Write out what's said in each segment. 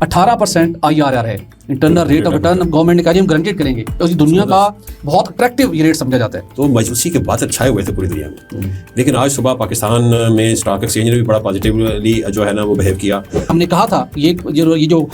18% IRR ہے, internal rate of return. Government نے کہا جی ہم گارنٹیڈ کریں گے, تو دنیا کا بہت اٹریکٹیو یہ ریٹ سمجھا جاتا ہے. تو مایوسی کے بادل چھائے ہوئے تھے پوری دنیا میں, لیکن آج صبح پاکستان میں اسٹاک ایکسچینج نے بھی بڑا پازیٹیولی جو ہے نا وہ بہیو کیا. ہم نے کہا تھا یہ جو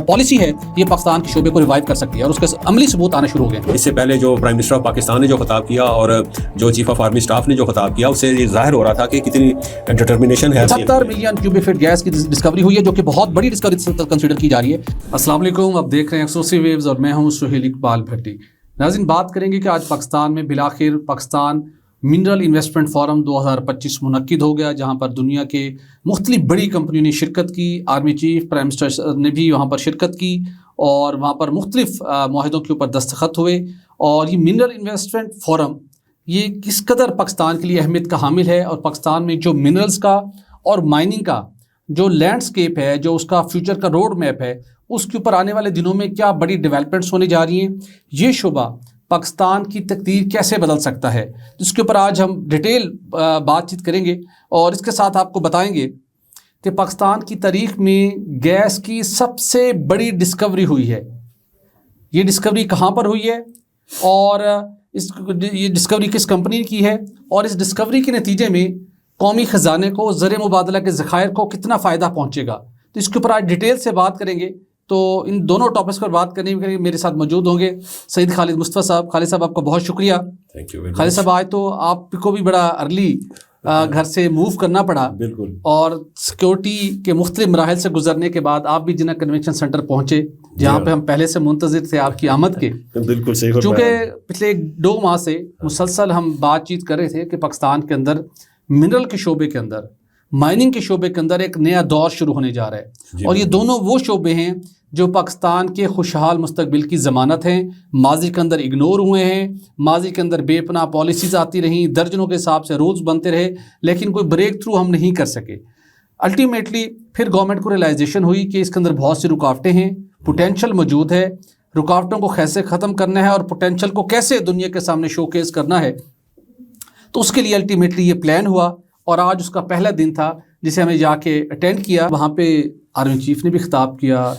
پالیسی ہے یہ پاکستان کے شعبے کو ریوائیو کر سکتی ہے, اور اس کے عملی ثبوت آنا شروع ہو گئے. اس سے پہلے جو پرائم منسٹر آف پاکستان نے جو خطاب کیا اور جو چیف آف آرمی اسٹاف نے جو خطاب کیا, اس سے یہ ظاہر ہو رہا تھا کہ کتنی ڈٹرمنیشن ہے. 70 ملین کیوبک فٹ گیس کی ڈسکوری ہوئی ہے, جو کہ بہت بڑی ڈسکوری کنسیڈر کی جا رہی ہے. السلام علیکم, آپ دیکھ رہے ہیں ایکسکلوسیو ویوز اور میں ہوں سہیل اقبال بھٹی. ناظرین, بات کریں گے کہ آج پاکستان میں بالآخر پاکستان منرل انویسٹمنٹ فورم 2025 منعقد ہو گیا, جہاں پر دنیا کے مختلف بڑی کمپنیوں نے شرکت کی. آرمی چیف پرائم منسٹر نے بھی وہاں پر شرکت کی اور وہاں پر مختلف معاہدوں کے اوپر دستخط ہوئے. اور یہ منرل انویسٹمنٹ فورم یہ کس قدر پاکستان کے لیے اہمیت کا حامل ہے, اور پاکستان میں جو منرلز کا اور مائننگ کا جو لینڈسکیپ ہے, جو اس کا فیوچر کا روڈ میپ ہے, اس کے اوپر آنے والے دنوں میں کیا بڑی ڈیولپمنٹس ہونے جا رہی ہیں. یہ شعبہ پاکستان کی تقدیر کیسے بدل سکتا ہے, جس کے اوپر آج ہم ڈیٹیل بات چیت کریں گے. اور اس کے ساتھ آپ کو بتائیں گے کہ پاکستان کی تاریخ میں گیس کی سب سے بڑی ڈسکوری ہوئی ہے. یہ ڈسکوری کہاں پر ہوئی ہے, اور یہ ڈسکوری کس کمپنی کی ہے, اور اس ڈسکوری کے نتیجے میں قومی خزانے کو, زر مبادلہ کے ذخائر کو کتنا فائدہ پہنچے گا. تو اس کے اوپر آج ڈیٹیل سے بات کریں گے. تو ان دونوں ٹاپکس پر بات کرنے کے لیے میرے ساتھ موجود ہوں گے سعید خالد مصطفیٰ صاحب. خالد صاحب, آپ کا بہت شکریہ. خالد صاحب, آج تو آپ کو بھی بڑا ارلی گھر سے موو کرنا پڑا, بالکل, اور سیکورٹی کے مختلف مراحل سے گزرنے کے بعد آپ بھی جنہ کنونشن سینٹر پہنچے, جہاں پہ ہم پہلے سے منتظر تھے آپ کی آمد کے. بالکل صحیح. چونکہ پچھلے 2 ماہ سے مسلسل ہم بات چیت کر رہے تھے کہ پاکستان کے اندر منرل کے شعبے کے اندر, مائننگ کے شعبے کے اندر ایک نیا دور شروع ہونے جا رہا ہے. اور یہ دونوں وہ شعبے ہیں جو پاکستان کے خوشحال مستقبل کی ضمانت ہیں. ماضی کے اندر اگنور ہوئے ہیں, ماضی کے اندر بے پناہ پالیسیز آتی رہیں, درجنوں کے حساب سے رولز بنتے رہے, لیکن کوئی بریک تھرو ہم نہیں کر سکے. الٹیمیٹلی پھر گورنمنٹ کو ریلائزیشن ہوئی کہ اس کے اندر بہت سی رکاوٹیں ہیں, پوٹینشل موجود ہے, رکاوٹوں کو کیسے ختم کرنا ہے اور پوٹینشل کو کیسے دنیا کے سامنے شو کیس کرنا ہے. تو اس کے لیے الٹیمیٹلی یہ پلان ہوا, اور آج اس کا پہلا دن تھا جسے ہمیں جا کے اٹینڈ کیا. وہاں پہ آرمی چیف نے بھی خطاب کیا,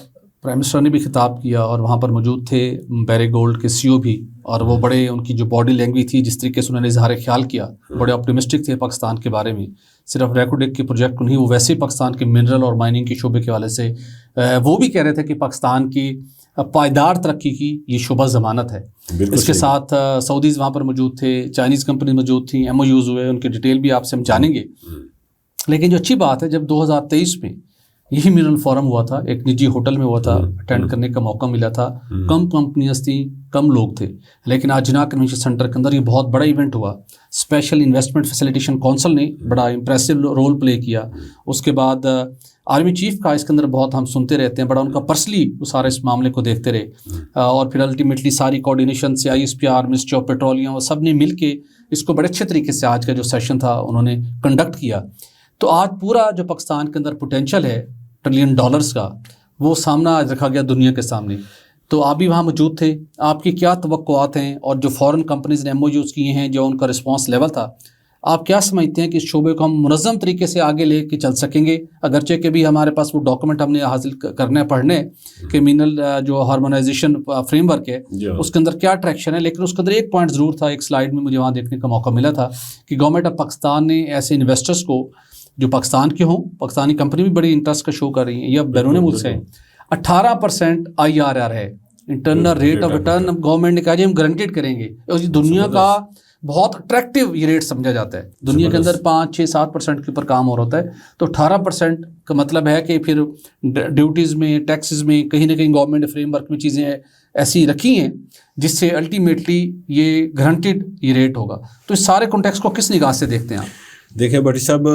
پرائم منسٹر نے بھی خطاب کیا, اور وہاں پر موجود تھے بیری گولڈ کے CEO بھی, اور وہ بڑے ان کی جو باڈی لینگویج تھی, جس طریقے سے انہوں نے اظہار خیال کیا, بڑے آپٹیمسٹک تھے پاکستان کے بارے میں. صرف ریکوڈیک کے پروجیکٹ نہیں, وہ ویسے ہی پاکستان کے منرل اور مائننگ کے شعبے کے حوالے سے وہ بھی کہہ رہے تھے کہ پاکستان کی پائیدار ترقی کی یہ شعبہ ضمانت ہے. اس کے ساتھ سعودیز وہاں پر موجود تھے, چائنیز کمپنی موجود تھیں, MOUs ہوئے, ان کی ڈیٹیل بھی آپ سے ہم جانیں گے. لیکن جو اچھی بات ہے, جب 2023 میں یہی منرل فورم ہوا تھا, ایک نجی ہوٹل میں ہوا تھا, اٹینڈ کرنے کا موقع ملا تھا, کم کمپنیز تھیں, کم لوگ تھے, لیکن آج جناح کنونشن سینٹر کے اندر یہ بہت بڑا ایونٹ ہوا. اسپیشل انویسٹمنٹ فیسیلیٹیشن کونسل نے بڑا امپریسو رول پلے کیا. اس کے بعد آرمی چیف کا اس کے اندر بہت ہم سنتے رہتے ہیں, بڑا ان کا پرسنلی وہ سارے اس معاملے کو دیکھتے رہے. اور پھر الٹیمیٹلی ساری کوآرڈینیشن سے ISPR, منسٹری آف پیٹرولیم, اور سب نے مل کے اس کو بڑے اچھے طریقے سے آج کا جو سیشن تھا انہوں نے کنڈکٹ کیا. تو آج پورا جو پاکستان کے اندر پوٹینشل ہے $1 ٹریلین کا, وہ سامنا رکھا گیا دنیا کے سامنے. تو آپ بھی وہاں موجود تھے, آپ کی کیا توقعات ہیں, اور جو فورن کمپنیز نے MOUs کیے ہیں, جو ان کا رسپانس لیول تھا, آپ کیا سمجھتے ہیں کہ اس شعبے کو ہم منظم طریقے سے آگے لے کے چل سکیں گے؟ اگرچہ کہ بھی ہمارے پاس وہ ڈاکومنٹ ہم نے حاصل کرنے پڑھنے کہ منرل جو ہارمونائزیشن فریم ورک ہے اس کے اندر کیا ٹریکشن ہے. لیکن اس کے اندر ایک پوائنٹ ضرور تھا, ایک سلائیڈ میں مجھے وہاں دیکھنے کا موقع ملا تھا کہ گورنمنٹ آف پاکستان نے ایسے انویسٹرز کو جو پاکستان کے ہوں, پاکستانی کمپنی بھی بڑی انٹرسٹ کا شو کر رہی ہیں یا بیرون ملک سے ہیں, 18% IRR ہے, internal rate of return. Government نے کہا جی ہم گارنٹیڈ کریں گے, اور یہ دنیا کا بہت اٹریکٹیو یہ ریٹ سمجھا جاتا ہے. دنیا کے اندر 5, 6, 7% کے اوپر کام ہو رہا ہوتا ہے. تو 18% کا مطلب ہے کہ پھر ڈیوٹیز میں, ٹیکسز میں کہیں نہ کہیں گورنمنٹ نے فریم ورک میں چیزیں ایسی رکھی ہیں جس سے الٹیمیٹلی یہ گارنٹیڈ یہ ریٹ ہوگا. تو اس سارے کانٹیکسٹ کو کس نگاہ سے دیکھتے ہیں آپ؟ دیکھیں بھٹی صاحب,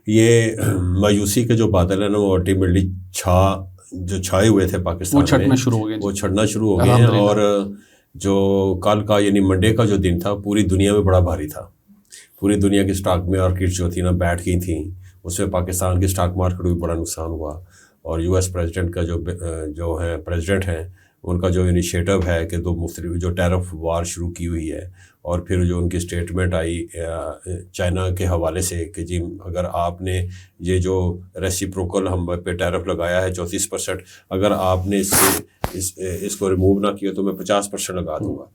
یہ مایوسی کے جو بادل ہیں نا, وہ الٹیمیٹلی چھائے ہوئے تھے پاکستان میں, وہ چھڑنا شروع ہو گئے ہیں. اور جو کل کا یعنی منڈے کا جو دن تھا, پوری دنیا میں بڑا بھاری تھا. پوری دنیا کی اسٹاک مارکیٹ جو تھی نا بیٹھ گئی تھیں, اس میں پاکستان کی اسٹاک مارکیٹ بھی بڑا نقصان ہوا. اور US پریزیڈنٹ کا جو ہے پریزیڈنٹ ہیں, ان کا جو انیشیٹو ہے کہ دو مختلف جو ٹیرف وار شروع کی ہوئی ہے، اور پھر جو ان کی اسٹیٹمنٹ آئی چائنا کے حوالے سے کہ جی اگر آپ نے یہ جو ریسیپروکل ہم پہ ٹیرف لگایا ہے 34%، اگر آپ نے اس کو ریموو نہ کیا تو میں 50% لگا دوں گا،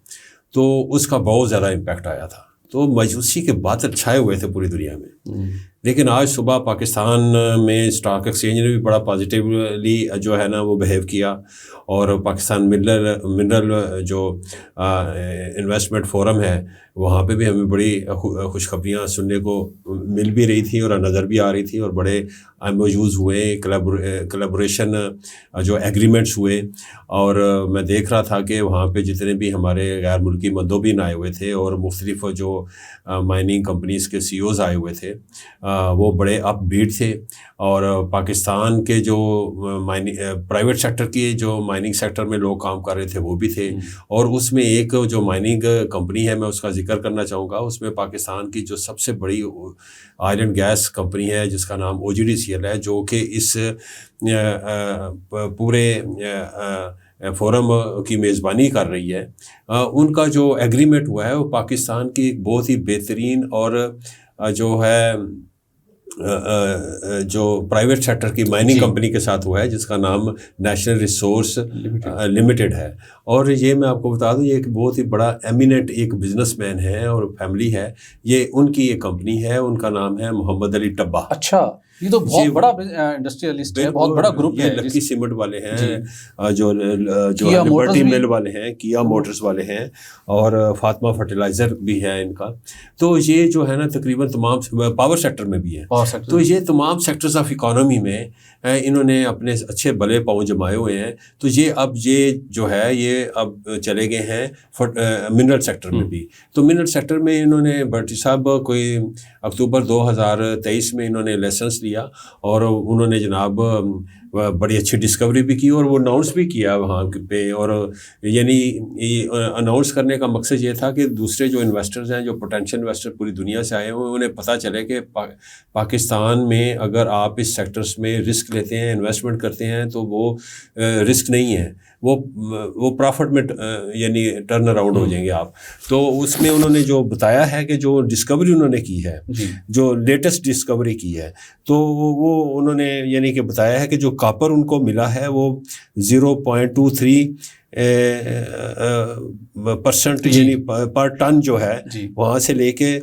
تو اس کا بہت زیادہ امپیکٹ آیا تھا. تو مایوسی کے بادل چھائے ہوئے تھے پوری دنیا میں. لیکن آج صبح پاکستان میں اسٹاک ایکسچینج نے بھی بڑا پازیٹیولی جو ہے نا وہ بہیو کیا، اور پاکستان منرل جو انویسٹمنٹ فورم ہے وہاں پہ بھی ہمیں بڑی خوشخبریاں سننے کو مل بھی رہی تھی اور نظر بھی آ رہی تھی، اور بڑے MOUs ہوئے، کلیبوریشن جو ایگریمنٹس ہوئے. اور میں دیکھ رہا تھا کہ وہاں پہ جتنے بھی ہمارے غیر ملکی مندوبین آئے ہوئے تھے اور مختلف جو مائننگ کمپنیز کے CEOs آئے ہوئے تھے وہ بڑے اپ بیٹ تھے. اور پاکستان کے جو پرائیویٹ سیکٹر کی جو مائننگ سیکٹر میں لوگ کام کر رہے تھے وہ بھی تھے. اور اس میں ایک جو مائننگ کمپنی ہے میں اس کا ذکر کرنا چاہوں گا، اس میں پاکستان کی جو سب سے بڑی آئل اینڈ گیس کمپنی ہے جس کا نام OGDCL ہے، جو کہ اس پورے فورم کی میزبانی کر رہی ہے. ان کا جو ایگریمنٹ ہوا ہے وہ پاکستان کی ایک بہت ہی بہترین اور جو ہے جو پرائیویٹ سیکٹر کی مائننگ کمپنی کے ساتھ ہوا ہے جس کا نام نیشنل ریسورس لمیٹڈ ہے. اور یہ میں آپ کو بتا دوں یہ ایک بہت ہی بڑا ایمیننٹ ایک بزنس مین ہے اور فیملی ہے، یہ ان کی ایک کمپنی ہے، ان کا نام ہے محمد علی ٹبا. اچھا، یہ تو بہت بڑا انڈسٹریلسٹ ہے، بہت بڑا گروپ ہے. لکی سیمنٹ والے ہیں، جو لبرٹی مل والے ہیں، کیا موٹرز والے ہیں، اور فاطمہ فرٹیلائزر بھی ہے ان کا. تو یہ جو ہے نا تقریباً تمام پاور سیکٹر میں بھی ہے. تو یہ تمام سیکٹرز آف اکانومی میں انہوں نے اپنے اچھے بلے پاؤں جمائے ہوئے ہیں. تو یہ جو ہے یہ اب چلے گئے ہیں منرل سیکٹر میں بھی. تو منرل سیکٹر میں انہوں نے بھٹی صاحب کوئی اکتوبر 2023 میں انہوں نے لائسنس لیا، اور انہوں نے جناب بڑی اچھی ڈسکوری بھی کی اور وہ اناؤنس بھی کیا وہاں پہ. اور یعنی اناؤنس کرنے کا مقصد یہ تھا کہ دوسرے جو انویسٹرز ہیں، جو پوٹینشیل انویسٹر پوری دنیا سے آئے ہوئے، انہیں پتہ چلے کہ پاکستان میں اگر آپ اس سیکٹرز میں رسک لیتے ہیں، انویسٹمنٹ کرتے ہیں، تو وہ رسک نہیں ہے، وہ پرافٹ میں یعنی ٹرن اراؤنڈ ہو جائیں گے آپ. تو اس میں انہوں نے جو بتایا ہے کہ جو ڈسکوری انہوں نے کی ہے، جو لیٹسٹ ڈسکوری کی ہے، تو وہ انہوں نے یعنی کہ بتایا ہے کہ جو کاپر ان کو ملا ہے وہ 0.23% یعنی پر ٹن جو ہے وہاں سے لے کے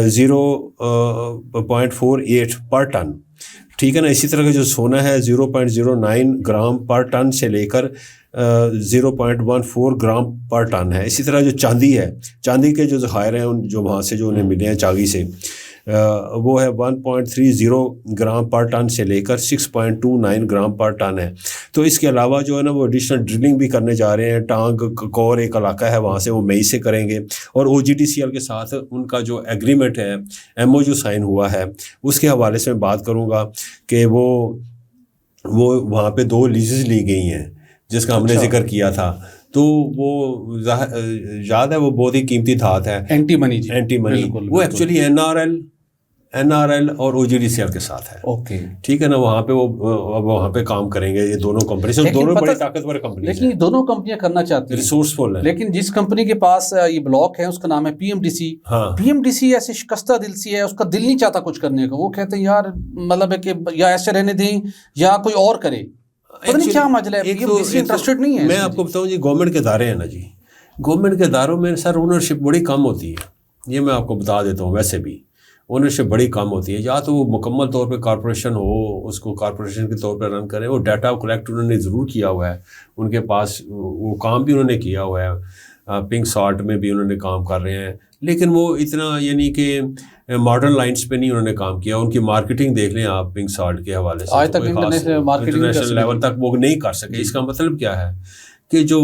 0.48 پر ٹن. ٹھیک ہے نا. اسی طرح کا جو سونا ہے 0.09 گرام پر ٹن سے لے کر 0.14 گرام پر ٹن ہے. اسی طرح جو چاندی ہے، چاندی کے جو ذخائر ہیں جو وہاں سے جو انہیں ملے ہیں چاگی سے، وہ ہے 1.30 گرام پر ٹن سے لے کر 6.29 گرام پر ٹن ہے. تو اس کے علاوہ جو ہے نا وہ ایڈیشنل ڈرلنگ بھی کرنے جا رہے ہیں. ٹانگ کور ایک علاقہ ہے وہاں سے وہ مئی سے کریں گے. اور OGDCL کے ساتھ ان کا جو ایگریمنٹ ہے، MOU سائن ہوا ہے، اس کے حوالے سے میں بات کروں گا کہ وہ وہاں پہ 2 لیزز لی گئی ہیں جس کا ہم نے ذکر کیا تھا. تو وہ یاد ہے وہ بہت ہی قیمتی دھات ہے، اینٹی منی. وہ ایکچولی NRL اور OGDCL کے ساتھ ہے. اوکے ٹھیک ہے نا. وہاں پہ وہاں پہ کام کریں گے یہ دونوں کمپنی، دونوں بڑی طاقتور کمپنی. لیکن یہ دونوں کمپنیاں کرنا چاہتی ہیں، ریسورسفل ہیں. لیکن جس کمپنی کے پاس یہ بلاک ہے اس کا نام ہے PMDC. PMDC ایسے شکستہ دل سی ہے، اس کا دل نہیں چاہتا کچھ کرنے کا. وہ کہتے ہیں یار مطلب ہے کہ یا ایسے رہنے دیں یا کوئی اور کرے. پتہ نہیں کیا ماجرا ہے، PMDC انٹرسٹڈ نہیں ہے. میں آپ کو بتاؤں جی، گورنمنٹ کے ادارے ہیں نا جی، گورنمنٹ کے اداروں میں سر اونرشپ بڑی کم ہوتی ہے. یہ میں آپ کو بتا دیتا ہوں. ویسے بھی اونرشپ بڑی کم ہوتی ہے. یا تو وہ مکمل طور پہ کارپوریشن ہو، اس کو کارپوریشن کے طور پہ رن کریں. وہ ڈیٹا کلیکٹ انہوں نے ضرور کیا ہوا ہے، ان کے پاس وہ کام بھی انہوں نے کیا ہوا ہے. پنک سالٹ میں بھی انہوں نے کام کر رہے ہیں، لیکن وہ اتنا یعنی کہ ماڈرن لائنس پہ نہیں انہوں نے کام کیا. ان کی مارکیٹنگ دیکھ لیں آپ پنک سالٹ کے حوالے سے، آج تک انٹرنیشنل لیول تک وہ نہیں کر سکے. اس کا مطلب کیا ہے کہ جو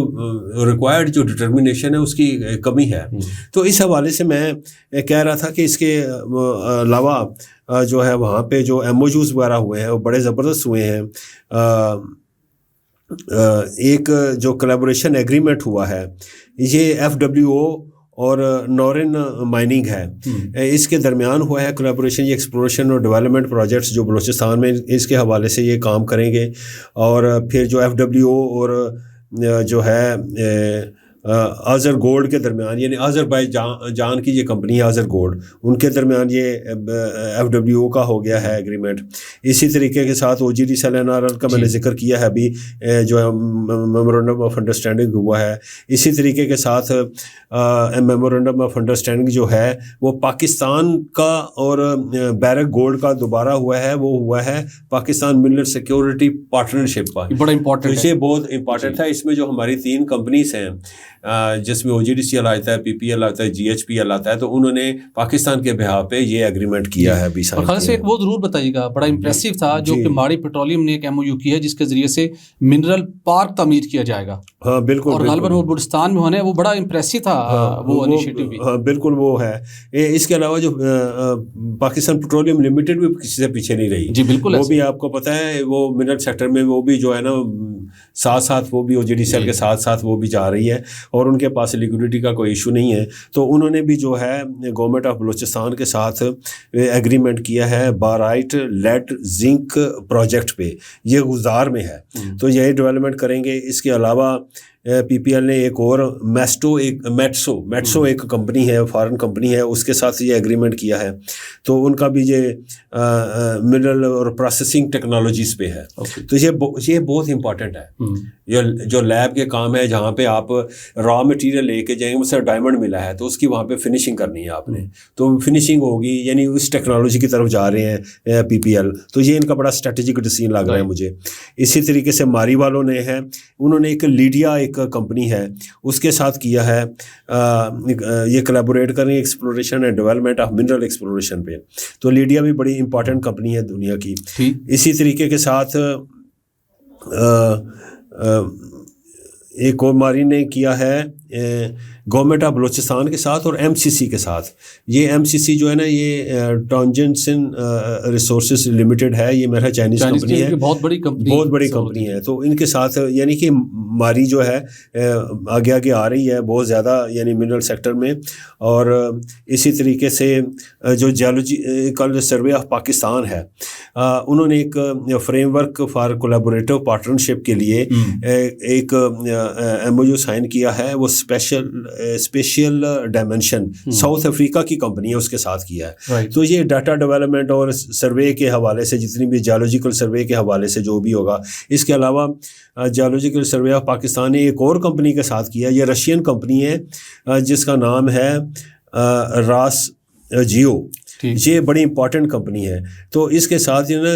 ریکوائرڈ جو ڈٹرمنیشن ہے اس کی کمی ہے. تو اس حوالے سے میں کہہ رہا تھا کہ اس کے علاوہ جو ہے وہاں پہ جو MOUs وغیرہ ہوئے ہیں وہ بڑے زبردست ہوئے ہیں. ایک جو کلیبوریشن ایگریمنٹ ہوا ہے یہ FWO اور نورن مائننگ ہے، اس کے درمیان ہوا ہے کلیبوریشن. یہ ایکسپلوریشن اور ڈیولپمنٹ پروجیکٹس جو بلوچستان میں اس کے حوالے سے یہ کام کریں گے. اور پھر جو FWO اور جو ہے آذر گولڈ کے درمیان، یعنی آذربائیجان کی یہ کمپنی ہے آذر گولڈ، ان کے درمیان یہ FWO کا ہو گیا ہے ایگریمنٹ. اسی طریقے کے ساتھ OGDCL کا میں نے ذکر کیا ہے ابھی، جو ہے میمورنڈم آف انڈرسٹینڈنگ ہوا ہے. اسی طریقے کے ساتھ میمورنڈم آف انڈرسٹینڈنگ جو ہے وہ پاکستان کا اور بیرک گولڈ کا دوبارہ ہوا ہے، وہ ہوا ہے پاکستان منرل سیکورٹی پارٹنرشپ کا. بڑا امپورٹنٹ، یہ بہت امپورٹنٹ تھا. اس میں جو ہماری 3 کمپنیز ہیں جس میں OGDCL آتا ہے، PPL آتا ہے، GHPL آتا ہے، تو انہوں نے پاکستان کے بہاف پہ یہ ایگریمنٹ کیا ہے ابھی. اور خالد سے ایک وہ ضرور بتائیے گا، بڑا امپریسو تھا جو کہ ماڑی پیٹرولیم نے ایک MOU کی ہے جس کے ذریعے سے منرل پارک تعمیر کیا جائے گا. ہاں بالکل، اور غالباً وہ بلوچستان میں ہونا ہے، وہ بڑا امپریسو تھا وہ انیشیٹو بھی. ہاں بالکل وہ ہے. اس کے علاوہ جو پاکستان پیٹرولیم لمیٹڈ بھی کسی سے پیچھے نہیں رہی. جی بالکل، وہ بھی آپ کو پتہ ہے، وہ منرل سیکٹر میں وہ بھی جو ہے نا ساتھ ساتھ وہ بھی OGDCL کے ساتھ ساتھ وہ بھی جا رہی ہے، اور ان کے پاس لیکوڈیٹی کا کوئی ایشو نہیں ہے. تو انہوں نے بھی جو ہے گورنمنٹ آف بلوچستان کے ساتھ ایگریمنٹ کیا ہے بارائٹ لیڈ زنک پروجیکٹ پہ. یہ گزار میں ہے، تو یہی ڈیولپمنٹ کریں گے. اس کے علاوہ PPL نے ایک اور میٹسو ایک کمپنی ہے، فارن کمپنی ہے، اس کے ساتھ یہ ایگریمنٹ کیا ہے. تو ان کا بھی یہ منرل اور پروسیسنگ ٹیکنالوجیز پہ ہے. تو یہ بہت امپورٹنٹ ہے. جو لیب کے کام ہے، جہاں پہ آپ را مٹیریل لے کے جائیں گے، مجھ سے ڈائمنڈ ملا ہے تو اس کی وہاں پہ فنیشنگ کرنی ہے آپ نے، تو فنیشنگ ہوگی، یعنی اس ٹیکنالوجی کی طرف جا رہے ہیں PPL. تو یہ ان کا بڑا اسٹریٹجک ڈیسیژن لگ رہا ہے مجھے. اسی طریقے سے ماری والوں نے ہے، انہوں نے ایک لیڈیا ایک کمپنی ہے اس کے ساتھ کیا ہے، یہ کلیبوریٹ کر رہی ہے exploration and development of mineral exploration پہ. تو لیڈیا بھی بڑی امپورٹنٹ کمپنی ہے دنیا کی. اسی طریقے کے ساتھ ایک اور ماری نے کیا ہے گورنمنٹ آف بلوچستان کے ساتھ اور MCC کے ساتھ. یہ MCC جو ہے نا، یہ ٹانجنسن ریسورسز لمیٹڈ ہے، یہ میرا چائنیز کمپنی ہے، بہت بڑی کمپنی ہے. تو ان کے ساتھ یعنی کہ ماری جو ہے آگے آگے آ رہی ہے بہت زیادہ، یعنی منرل سیکٹر میں. اور اسی طریقے سے جو جیولوجیکل سروے آف پاکستان ہے، انہوں نے ایک فریم ورک فار کولیبوریٹو پارٹنرشپ کے لیے ایک MOU سائن کیا ہے. وہ اسپیشل ڈائمینشن ساؤتھ افریقہ کی کمپنی ہے، اس کے ساتھ کیا ہے. تو یہ ڈاٹا ڈیولپمنٹ اور سروے کے حوالے سے، جتنی بھی جیولوجیکل سروے کے حوالے سے جو بھی ہوگا. اس کے علاوہ جیولوجیکل سروے آف پاکستان نے ایک اور کمپنی کے ساتھ کیا، یہ رشین کمپنی ہے جس کا نام ہے راس جیو. یہ بڑی امپورٹنٹ کمپنی ہے. تو اس کے ساتھ جو نا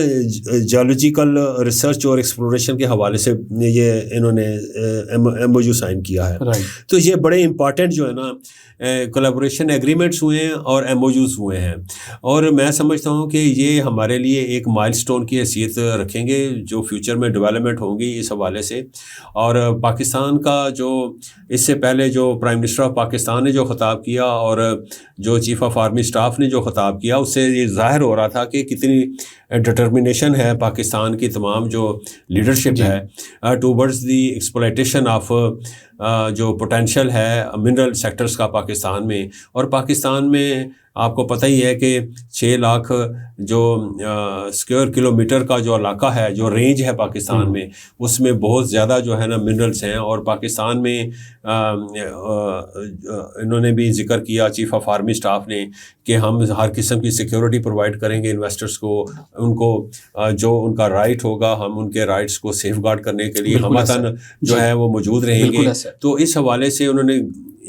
جیولوجیکل ریسرچ اور ایکسپلوریشن کے حوالے سے یہ انہوں نے MOU سائن کیا ہے. تو یہ بڑے امپورٹنٹ جو ہے نا کولیبوریشن ایگریمنٹس ہوئے ہیں اور MOUs ہوئے ہیں. اور میں سمجھتا ہوں کہ یہ ہمارے لیے ایک مائل سٹون کی حیثیت رکھیں گے جو فیوچر میں ڈیولپمنٹ ہوں گی اس حوالے سے. اور پاکستان کا جو اس سے پہلے جو پرائم منسٹر آف پاکستان نے جو خطاب کیا اور جو چیف آف آرمی اسٹاف نے جو خطاب کیا، اس سے یہ ظاہر ہو رہا تھا کہ کتنی ڈٹرمنیشن ہے پاکستان کی تمام جو لیڈرشپ ہے ٹوورڈز دی ایکسپلائٹیشن آف جو پوٹینشیل ہے منرل سیکٹرز کا پاکستان میں. اور پاکستان میں آپ کو پتہ ہی ہے کہ 6 لاکھ جو اسکوائر کلومیٹر کا جو علاقہ ہے، جو رینج ہے پاکستان میں، اس میں بہت زیادہ جو ہے نا منرلس ہیں. اور پاکستان میں انہوں نے بھی ذکر کیا چیف آف آرمی اسٹاف نے کہ ہم ہر قسم کی سیکیورٹی پرووائڈ کریں گے انویسٹرز کو. ان کو جو ان کا رائٹ ہوگا، ہم ان کے رائٹس کو سیف گارڈ کرنے کے لیے ہمتاً جو ہے وہ موجود رہیں گے. تو اس حوالے سے انہوں نے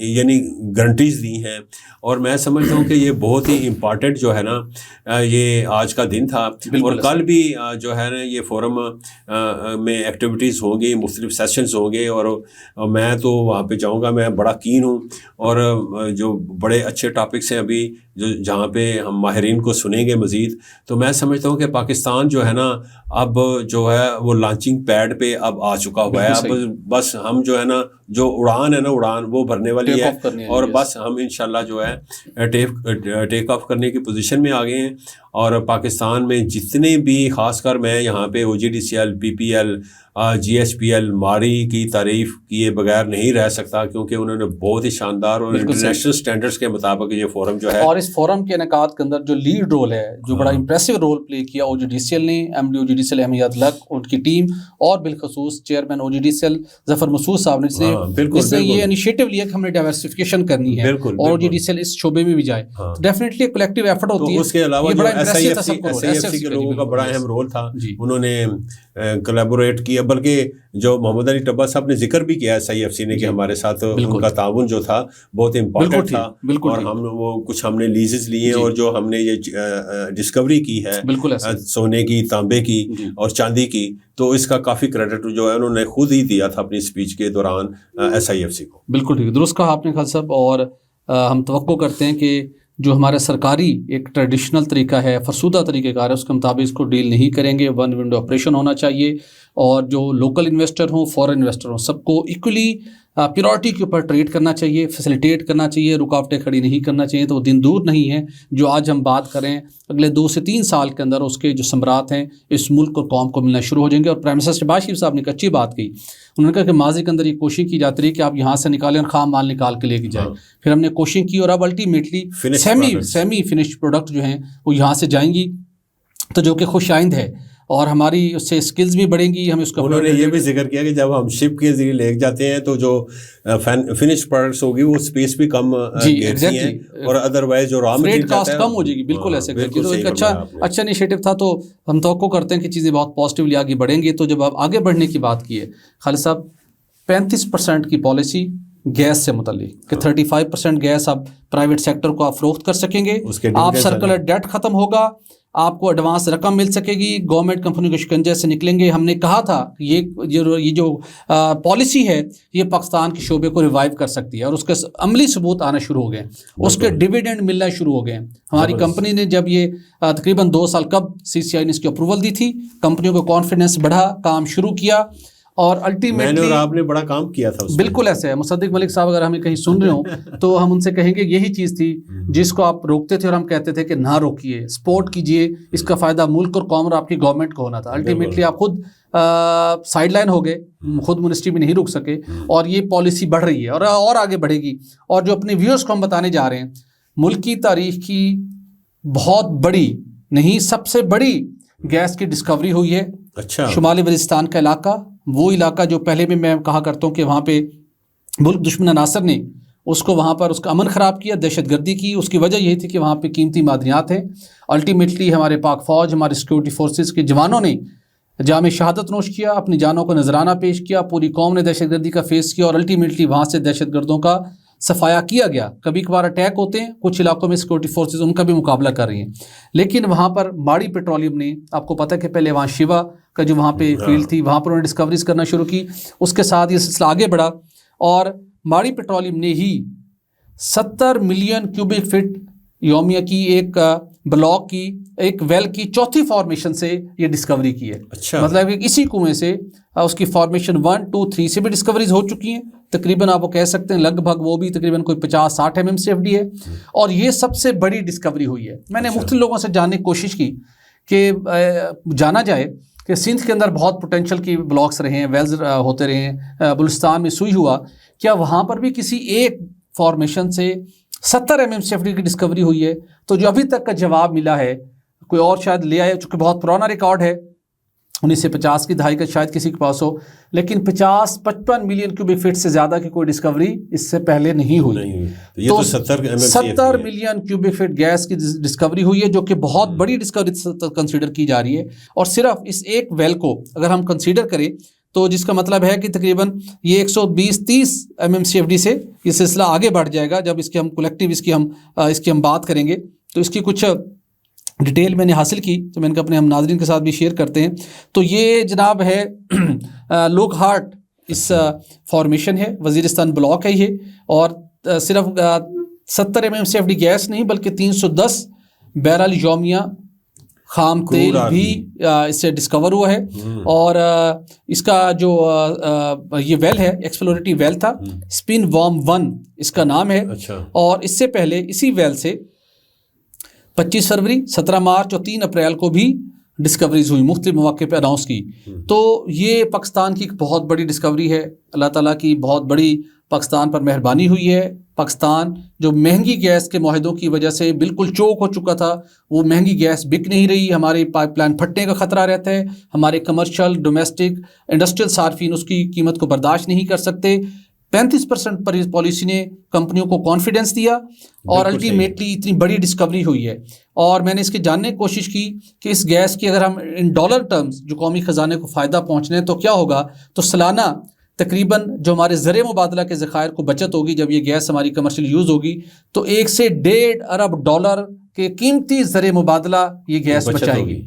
یعنی گارنٹیز دی ہیں. اور میں سمجھتا ہوں کہ یہ بہت ہی امپارٹنٹ جو ہے نا یہ آج کا دن تھا. اور کل بھی جو ہے نا یہ فورم میں ایکٹیویٹیز ہوں گی، مختلف سیشنز ہوں گے، اور میں تو وہاں پہ جاؤں گا. میں بڑا کین ہوں، اور جو بڑے اچھے ٹاپکس ہیں ابھی جہاں پہ ہم ماہرین کو سنیں گے مزید. تو میں سمجھتا ہوں کہ پاکستان جو ہے نا اب جو ہے وہ لانچنگ پیڈ پہ اب آ چکا ہوا ہے. اب بس ہم جو ہے نا جو اڑان ہے نا، اڑان وہ بھرنے والی ہے، اور بس ہم انشاءاللہ جو ہے ٹیک آف کرنے کی پوزیشن میں آ گئے ہیں. اور پاکستان میں جتنے بھی، خاص کر میں یہاں پہ OGDCL PPL GHPL ماری کی تعریف کیے بغیر نہیں رہ سکتا، کیونکہ انہوں نے بہت ہی شاندار اور انٹرنیشنل سٹینڈرڈز کے مطابق یہ فورم جو ہے اس فورم کے انعقاد کے اندر جو لیڈ رول ہے، جو بڑا امپریسو رول پلے کیا OGDCL نے، MD OGDCL احمد لک ان کی ٹیم، اور بالخصوص چیئرمین OGDCL ظفر مسعود صاحب نے، جس نے یہ انیشیٹو لیا کہ ہم نے ڈائیورسفیکیشن کرنی ہے اور OGDCL اس شعبے میں بھی جائے. ڈیفینیٹلی ایک کلیکٹیو ایفرٹ ہوتی ہے. اس کے علاوہ جو SIFC کے لوگوں کا بڑا اہم رول تھا، انہوں نے کولیبوریٹ کیا، بلکہ جو محمد علی ٹبا صاحب نے ذکر بھی کیا SIFC نے کہ ہمارے ساتھ ان کا تعاون جو تھا بہت امپورٹنٹ تھا، اور ہم نے لیزز لیے، اور جو ہم نے یہ ڈسکوری کی ہے سونے کی، تانبے کی اور چاندی کی، تو اس کا کافی کریڈٹ جو ہے انہوں نے خود ہی دیا تھا اپنی اسپیچ کے دوران SIFC کو. بالکل ٹھیک، درست کہا آپ نے خالد صاحب. اور ہم توقع کرتے ہیں کہ جو ہمارا سرکاری ایک ٹریڈیشنل طریقہ ہے، فرسودہ طریقہ کار ہے، اس کے مطابق اس کو ڈیل نہیں کریں گے. ون ونڈو آپریشن ہونا چاہیے، اور جو لوکل انویسٹر ہوں، فورن انویسٹر ہوں، سب کو ایکولی پیورٹی کے اوپر ٹریڈ کرنا چاہیے، فیسیلیٹیٹ کرنا چاہیے، رکاوٹیں کھڑی نہیں کرنا چاہیے. تو وہ دن دور نہیں ہے جو آج ہم بات کریں، اگلے 2 سے 3 سال کے اندر اس کے جو ثمرات ہیں اس ملک اور قوم کو ملنا شروع ہو جائیں گے. اور پرائم منسٹر شہباز شریف صاحب نے ایک اچھی بات کی، انہوں نے کہا کہ ماضی کے اندر یہ کوشش کی جاتی رہی کہ آپ یہاں سے نکالیں اور خام مال نکال کے لے کے جائیں. پھر ہم نے کوشش کی، اور اب الٹیمیٹلی سیمی فنشڈ پروڈکٹ جو ہیں وہ یہاں سے جائیں گی، تو جو کہ خوش آئند ہے، اور ہماری اس سے اسکلز بھی بڑھیں گی. ہم اس کو انہوں نے یہ بھی ذکر کیا کہ جب ہم شپ کے ذریعے لے جاتے ہیں تو جو فنش پروڈکٹس ہوگی وہ اسپیس بھی کم گھیرتی ہیں، اور ادروائز جو را مٹیریل کاسٹ کم ہو جائے گی. بالکل ایسے کر کے تو ایک اچھا انیشیٹو تھا. تو ہم توقع کرتے ہیں کہ چیزیں بہت پازیٹیولی آگے بڑھیں گی. تو جب آپ آگے بڑھنے کی بات کی ہے خالد صاحب، 35% کی پالیسی گیس سے متعلق کہ 35% گیس آپ پرائیویٹ سیکٹر کو آپ فروخت کر سکیں گے، آپ سرکولر ڈیٹ ختم ہوگا، آپ کو ایڈوانس رقم مل سکے گی، گورنمنٹ کمپنی کے شکنجے سے نکلیں گے. ہم نے کہا تھا یہ جو پالیسی ہے یہ پاکستان کے شعبے کو ریوائیو کر سکتی ہے، اور اس کے عملی ثبوت آنا شروع ہو گئے، اس کے ڈویڈنڈ ملنا شروع ہو گئے. ہماری کمپنی نے جب یہ تقریباً 2 سال قبل CCI نے اس کی اپروول دی تھی، کمپنیوں کو کانفیڈنس بڑھا، کام شروع کیا، اور الٹیمیٹلی آپ نے بڑا کام کیا تھا. بالکل ایسے ہے. مصدق ملک صاحب اگر ہمیں کہیں سن رہے ہوں تو ہم ان سے کہیں گے یہی چیز تھی جس کو آپ روکتے تھے، اور ہم کہتے تھے کہ نہ روکیے، سپورٹ کیجئے، اس کا فائدہ ملک اور قوم اور آپ کی گورنمنٹ کو ہونا تھا. الٹیمیٹلی آپ خود سائڈ لائن ہو گئے، خود منسٹری میں نہیں رک سکے، اور یہ پالیسی بڑھ رہی ہے اور آگے بڑھے گی. اور جو اپنے ویورز کو ہم بتانے جا رہے ہیں، ملک کی تاریخ کی بہت بڑی نہیں سب سے بڑی گیس کی ڈسکوری ہوئی ہے. اچھا. شمالی وزیرستان کا علاقہ، وہ علاقہ جو پہلے بھی میں کہا کرتا ہوں کہ وہاں پہ ملک دشمن عناصر نے اس کو وہاں پر اس کا امن خراب کیا، دہشت گردی کی. اس کی وجہ یہی تھی کہ وہاں پہ قیمتی معدنیات ہیں. الٹیمیٹلی ہمارے پاک فوج، ہمارے سیکورٹی فورسز کے جوانوں نے جام شہادت نوش کیا، اپنی جانوں کو نذرانہ پیش کیا، پوری قوم نے دہشت گردی کا فیس کیا، اور الٹیمیٹلی وہاں سے دہشت گردوں کا صفایا کیا گیا. کبھی کبھار اٹیک ہوتے ہیں، کچھ علاقوں میں سیکورٹی فورسز ان کا بھی مقابلہ کر رہی ہیں، لیکن وہاں پر ماڑی پیٹرولیم نے، آپ کو پتہ ہے کہ پہلے وہاں شیوا کا جو وہاں پہ فیلڈ تھی، وہاں پر انہوں نے ڈسکوریز کرنا شروع کی. اس کے ساتھ یہ سلسلہ آگے بڑھا، اور ماڑی پیٹرولیم نے ہی 70 ملین کیوبک فٹ یومیہ کی ایک بلاک کی، ایک ویل کی 4تھی فارمیشن سے یہ ڈسکوری کی ہے. اچھا. مطلب کہ اسی کنویں سے اس کی فارمیشن 1 2 3 سے بھی ڈسکوریز ہو چکی ہیں. تقریباً آپ وہ کہہ سکتے ہیں لگ بھگ وہ بھی تقریباً کوئی 50-60 MMCFD ہے، اور یہ سب سے بڑی ڈسکوری ہوئی ہے. میں نے مختلف لوگوں سے جاننے کی کوشش کی کہ جانا جائے کہ سندھ کے اندر بہت پوٹینشیل کی بلاکس رہے ہیں، ویلز ہوتے رہے ہیں، بلوچستان میں سوئی ہوا، کیا وہاں پر بھی کسی ایک فارمیشن سے 70 MMCFD کی ڈسکوری ہوئی ہے؟ تو جو ابھی تک کا جواب ملا ہے، کوئی اور شاید لے آئے، چونکہ بہت پرانا ریکارڈ ہے، 1950 کی دہائی کا شاید کسی کے پاس ہو، لیکن 50-55 ملین کیوبک فٹ سے زیادہ کی کوئی ڈسکوری اس سے پہلے نہیں ہوئی. تو 70 ملین کیوبک فٹ گیس کی ڈسکوری ہوئی ہے، جو کہ بہت بڑی ڈسکوری کنسیڈر کی جا رہی ہے. اور صرف اس ایک ویل کو اگر ہم کنسیڈر کریں تو جس کا مطلب ہے کہ تقریباً یہ 120-30 MMCFD سے یہ سلسلہ آگے بڑھ جائے گا. جب اس کے ہم کلیکٹیو اس کی ہم بات کریں گے تو اس کی کچھ ڈیٹیل میں نے حاصل کی، تو میں نے کہا اپنے ہم ناظرین کے ساتھ بھی شیئر کرتے ہیں. تو یہ جناب ہے لوک ہارٹ اس فارمیشن ہے، وزیرستان بلاک ہے یہ، اور صرف 70 MMCFD گیس نہیں بلکہ 310 بیرل یومیہ خام تیل بھی اس سے ڈسکور ہوا ہے. اور اس کا جو یہ ویل ہے ایکسپلوریٹی ویل تھا، اسپن وارم 1 اس کا نام ہے. اور اس سے پہلے اسی ویل سے 25 فروری، 17 مارچ اور 3 اپریل کو بھی ڈسکوریز ہوئی، مختلف مواقع پہ اناؤنس کی. تو یہ پاکستان کی ایک بہت بڑی ڈسکوری ہے، اللہ تعالیٰ کی بہت بڑی پاکستان پر مہربانی ہوئی ہے. پاکستان جو مہنگی گیس کے معاہدوں کی وجہ سے بالکل چوک ہو چکا تھا, وہ مہنگی گیس بک نہیں رہی. ہمارے پائپ لائن پھٹنے کا خطرہ رہتا ہے. ہمارے کمرشل, ڈومیسٹک, انڈسٹریل صارفین اس کی قیمت کو برداشت نہیں کر سکتے. 35% پر اس پالیسی نے کمپنیوں کو کانفیڈنس دیا اور الٹیمیٹلی اتنی بڑی ڈسکوری ہوئی ہے. اور میں نے اس کی جاننے کی کوشش کی کہ اس گیس کی اگر ہم ان ڈالر ٹرمز جو قومی خزانے کو فائدہ پہنچنے تو کیا ہوگا, تو سالانہ تقریباً جو ہمارے زر مبادلہ کے ذخائر کو بچت ہوگی جب یہ گیس ہماری کمرشل یوز ہوگی, تو 1 سے 1.5 ارب ڈالر کے قیمتی زر مبادلہ یہ گیس بچائے گی.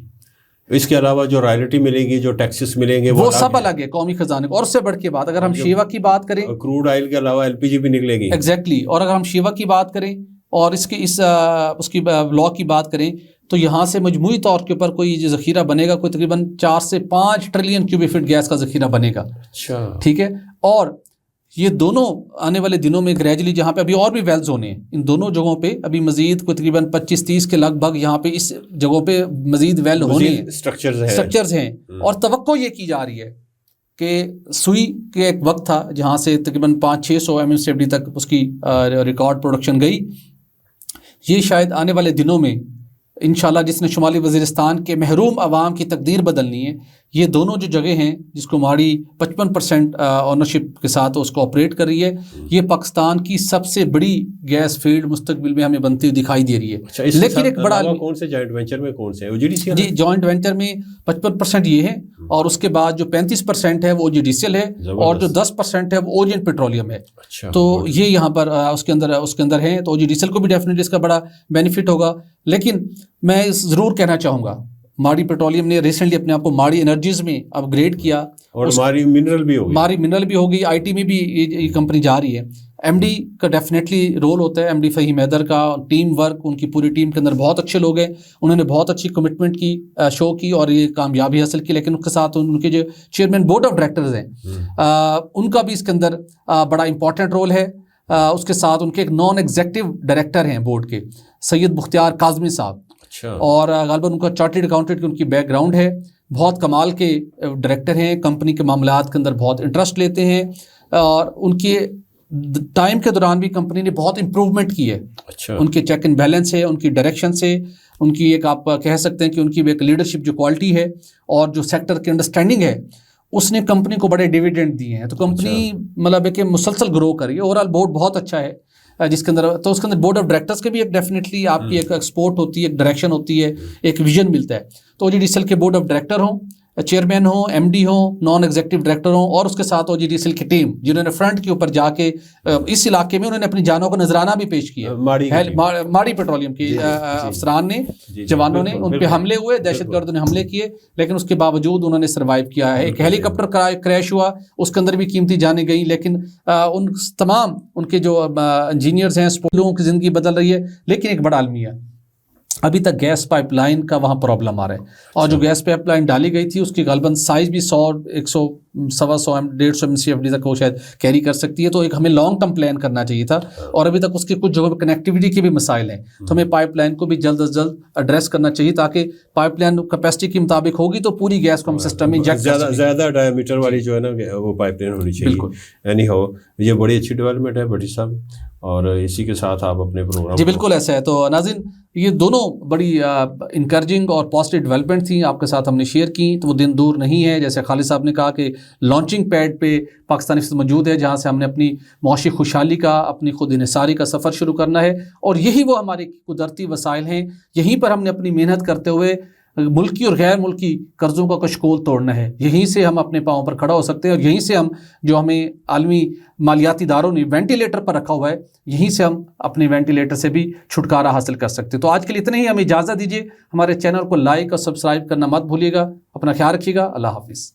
اس کے علاوہ جو رائلٹی ملے گی, جو ٹیکسز ملیں گے, وہ سب الگ ہے قومی خزانے کو. اور اس سے بڑھ کے بات اگر ہم شیوا کی بات کریں, کروڈ آئل کے علاوہ LPG بھی نکلے گی. ایگزیکٹلی. اور اگر ہم شیوا کی بات کریں اور اس کی بلاک کی بات کریں, تو یہاں سے مجموعی طور کے اوپر کوئی جو ذخیرہ بنے گا کوئی تقریباً 4 سے 5 ٹریلین کیوبک فٹ گیس کا ذخیرہ بنے گا. اچھا, ٹھیک ہے. اور یہ دونوں آنے والے دنوں میں گریجولی, جہاں پہ ابھی اور بھی ویلز ہونے ہیں ان دونوں جگہوں پہ, ابھی مزید کوئی تقریباً 25-30 کے لگ بھگ یہاں پہ اس جگہوں پہ مزید ویل ہونے ہیں, اسٹرکچرز ہیں. اور توقع یہ کی جا رہی ہے کہ سوئی کے ایک وقت تھا جہاں سے تقریباً 500-600 MMCFD تک اس کی ریکارڈ پروڈکشن گئی. یہ شاید آنے والے دنوں میں انشاءاللہ, جس نے شمالی وزیرستان کے محروم عوام کی تقدیر بدلنی ہے, یہ دونوں جو جگہ ہیں جس کو ماڑی 55% اونرشپ کے ساتھ اس کو آپریٹ کر رہی ہے, یہ پاکستان کی سب سے بڑی گیس فیلڈ مستقبل میں ہمیں بنتی ہوئی دکھائی دے رہی ہے. لیکن ایک بڑا کون سے جوائنٹ وینچر میں کون سے ہے؟ جی, جوائنٹ وینچر میں 55% یہ ہے, اور اس کے بعد جو 35% ہے وہ OGDCL ہے, اور جو 10% ہے وہ Orient Petroleum ہے. تو یہ یہاں پر اس کے اندر ہیں. تو OGDCL کو بھی ڈیفینیٹلی اس کا بڑا بینیفٹ ہوگا. لیکن میں ضرور کہنا چاہوں گا, ماڑی پیٹرولیم نے ریسنٹلی اپنے آپ کو ماڑی انرجیز میں اپ گریڈ کیا, اور ماڑی منرل بھی ہوگی, IT میں بھی یہ کمپنی جا رہی ہے. MD کا ڈیفینیٹلی رول ہوتا ہے, MD فہیم حیدر کا ٹیم ورک, ان کی پوری ٹیم کے اندر بہت اچھے لوگ ہیں, انہوں نے بہت اچھی کمٹمنٹ کی, شو کی اور یہ کامیابی حاصل کی. لیکن ان کے ساتھ ان کے جو چیئرمین بورڈ آف ڈائریکٹرز ہیں ان کا بھی اس کے اندر بڑا امپورٹنٹ رول ہے. اس کے ساتھ ان کے ایک نان ایگزیکٹو ڈائریکٹر ہیں بورڈ کے, سید بختیار کاظمی صاحب, اور غالباً ان کا چارٹرڈ اکاؤنٹنٹ کی ان کی بیک گراؤنڈ ہے. بہت کمال کے ڈائریکٹر ہیں, کمپنی کے معاملات کے اندر بہت انٹرسٹ لیتے ہیں, اور ان کے ٹائم کے دوران بھی کمپنی نے بہت امپروومنٹ کی ہے. ان کے چیک اینڈ بیلنس ہے, ان کی ڈائریکشن سے, ان کی ایک آپ کہہ سکتے ہیں کہ ان کی ایک لیڈرشپ جو کوالٹی ہے اور جو سیکٹر کی انڈرسٹینڈنگ ہے, اس نے کمپنی کو بڑے ڈیویڈنڈ دیے ہیں. تو کمپنی مطلب ہے کہ مسلسل گرو کر رہی ہے. اوور آل بورڈ بہت اچھا ہے جس کے اندر, تو اس کے اندر بورڈ آف ڈائریکٹرز کے بھی ایک ڈیفینیٹلی آپ کی ایک ایکسپورٹ ہوتی ہے, ایک ڈائریکشن ہوتی ہے, ایک ویژن ملتا ہے. تو OGDCL کے بورڈ آف ڈائریکٹر ہوں, چیئرمین ہوں, MD ہوں, نان ایگزیکٹو ڈائریکٹر ہوں, اور اس کے ساتھ OGDCL کی ٹیم جنہوں نے فرنٹ کے اوپر جا کے اس علاقے میں انہوں نے اپنی جانوں کا نذرانہ بھی پیش کیا. ماڑی پیٹرولیم کے افسران نے, جوانوں نے, ان پہ حملے ہوئے, دہشت گردوں نے حملے کیے, لیکن اس کے باوجود انہوں نے سروائیو کیا ہے. ایک ہیلی کاپٹر کریش ہوا, اس کے اندر بھی قیمتی جانیں گئیں, لیکن ان تمام ان کے جو انجینئرز ہیں, لوگوں کی زندگی بدل رہی ہے. لیکن ایک بڑا المیہ, ابھی تک گیس پائپ لائن کا وہاں پرابلم آ رہا ہے, اور جو گیس پائپ لائن ڈالی گئی تھی اس کی غالباً سائز بھی 100 150 MMCFD تک وہ شاید کیری کر سکتی ہے. تو ایک ہمیں لانگ ٹرم پلان کرنا چاہیے تھا, اور ابھی تک اس کے کچھ جگہوں پہ کنیکٹیوٹی کے بھی مسائل ہیں. تو ہمیں پائپ لائن کو بھی جلد از جلد ایڈریس کرنا چاہیے, تاکہ پائپ لائن کیپیسٹی کے مطابق ہوگی تو پوری گیس کو ہم سسٹم میں انجیکٹ کر سکیں. زیادہ ڈایا میٹر والی جو ہے نا وہ پائپ لائن ہونی چاہیے. یعنی یہ بڑی اچھی ڈیولپمنٹ ہے بھٹی صاحب, اور اسی کے ساتھ آپ اپنے پروگرام. جی بالکل ایسا ہے. تو ناظرین, یہ دونوں بڑی انکریجنگ اور پازیٹیو ڈیولپمنٹ تھیں, آپ کے ساتھ ہم نے شیئر کی. تو وہ دن دور نہیں ہے, جیسے خالد صاحب نے کہا کہ لانچنگ پیڈ پہ پاکستانی موجود ہے, جہاں سے ہم نے اپنی معاشی خوشحالی کا, اپنی خود انحصاری کا سفر شروع کرنا ہے. اور یہی وہ ہمارے قدرتی وسائل ہیں, یہیں پر ہم نے اپنی محنت کرتے ہوئے ملکی اور غیر ملکی قرضوں کا کشکول توڑنا ہے. یہیں سے ہم اپنے پاؤں پر کھڑا ہو سکتے ہیں, اور یہیں سے ہم جو ہمیں عالمی مالیاتی اداروں نے وینٹیلیٹر پر رکھا ہوا ہے, یہیں سے ہم اپنے وینٹیلیٹر سے بھی چھٹکارا حاصل کر سکتے ہیں. تو آج کے لیے اتنا ہی, ہمیں اجازت دیجیے. ہمارے چینل کو لائک اور سبسکرائب کرنا مت بھولیے گا. اپنا خیال رکھیے گا. اللہ حافظ.